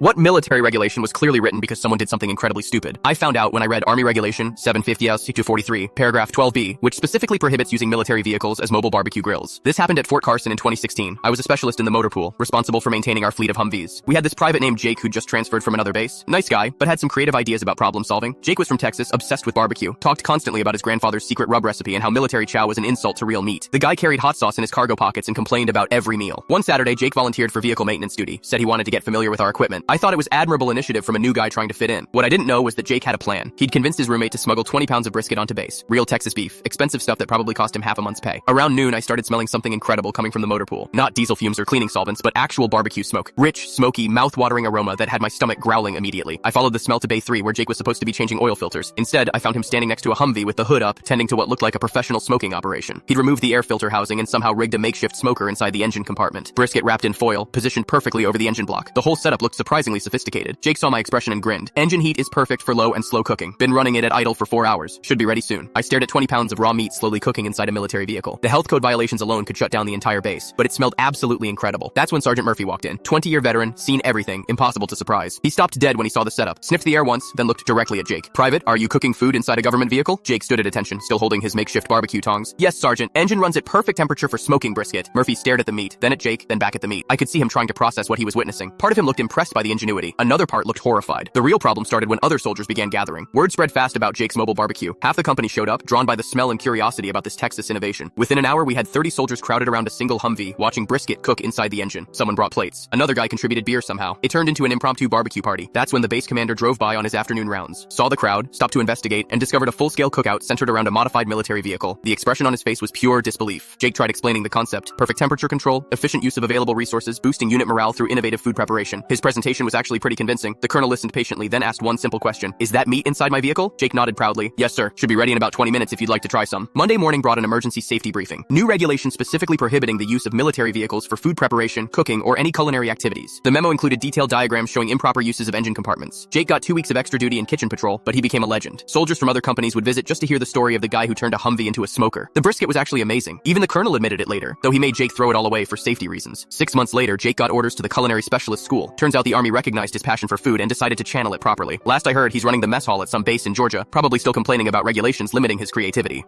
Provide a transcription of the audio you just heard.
What military regulation was clearly written because someone did something incredibly stupid? I found out when I read Army Regulation 750S-243, paragraph 12B, which specifically prohibits using military vehicles as mobile barbecue grills. This happened at Fort Carson in 2016. I was a specialist in the motor pool, responsible for maintaining our fleet of Humvees. We had this private named Jake who'd just transferred from another base. Nice guy, but had some creative ideas about problem solving. Jake was from Texas, obsessed with barbecue, talked constantly about his grandfather's secret rub recipe and how military chow was an insult to real meat. The guy carried hot sauce in his cargo pockets and complained about every meal. One Saturday, Jake volunteered for vehicle maintenance duty, said he wanted to get familiar with our equipment. I thought it was admirable initiative from a new guy trying to fit in. What I didn't know was that Jake had a plan. He'd convinced his roommate to smuggle 20 pounds of brisket onto base. Real Texas beef. Expensive stuff that probably cost him half a month's pay. Around noon, I started smelling something incredible coming from the motor pool. Not diesel fumes or cleaning solvents, but actual barbecue smoke. Rich, smoky, mouth-watering aroma that had my stomach growling immediately. I followed the smell to Bay 3, where Jake was supposed to be changing oil filters. Instead, I found him standing next to a Humvee with the hood up, tending to what looked like a professional smoking operation. He'd removed the air filter housing and somehow rigged a makeshift smoker inside the engine compartment. Brisket wrapped in foil, positioned perfectly over the engine block. The whole setup looked surprisingly sophisticated. Jake saw my expression and grinned. Engine heat is perfect for low and slow cooking. Been running it at idle for 4 hours. Should be ready soon. I stared at 20 pounds of raw meat slowly cooking inside a military vehicle. The health code violations alone could shut down the entire base, but it smelled absolutely incredible. That's when Sergeant Murphy walked in. 20-year veteran, seen everything, impossible to surprise. He stopped dead when he saw the setup, sniffed the air once, then looked directly at Jake. "Private, are you cooking food inside a government vehicle?" Jake stood at attention, still holding his makeshift barbecue tongs. "Yes, Sergeant. Engine runs at perfect temperature for smoking brisket." Murphy stared at the meat, then at Jake, then back at the meat. I could see him trying to process what he was witnessing. Part of him looked impressed by the ingenuity. Another part looked horrified. The real problem started when other soldiers began gathering. Word spread fast about Jake's mobile barbecue. Half the company showed up, drawn by the smell and curiosity about this Texas innovation. Within an hour, we had 30 soldiers crowded around a single Humvee, watching brisket cook inside the engine. Someone brought plates. Another guy contributed beer somehow. It turned into an impromptu barbecue party. That's when the base commander drove by on his afternoon rounds, saw the crowd, stopped to investigate, and discovered a full-scale cookout centered around a modified military vehicle. The expression on his face was pure disbelief. Jake tried explaining the concept: perfect temperature control, efficient use of available resources, boosting unit morale through innovative food preparation. His presentation was actually pretty convincing. The colonel listened patiently, then asked one simple question: "Is that meat inside my vehicle?" Jake nodded proudly. "Yes, sir. Should be ready in about 20 minutes if you'd like to try some." Monday morning brought an emergency safety briefing. New regulations specifically prohibiting the use of military vehicles for food preparation, cooking, or any culinary activities. The memo included detailed diagrams showing improper uses of engine compartments. Jake got 2 weeks of extra duty and kitchen patrol, but he became a legend. Soldiers from other companies would visit just to hear the story of the guy who turned a Humvee into a smoker. The brisket was actually amazing. Even the colonel admitted it later, though he made Jake throw it all away for safety reasons. 6 months later, Jake got orders to the culinary specialist school. Turns out the Army recognized his passion for food and decided to channel it properly. Last I heard, he's running the mess hall at some base in Georgia, probably still complaining about regulations limiting his creativity.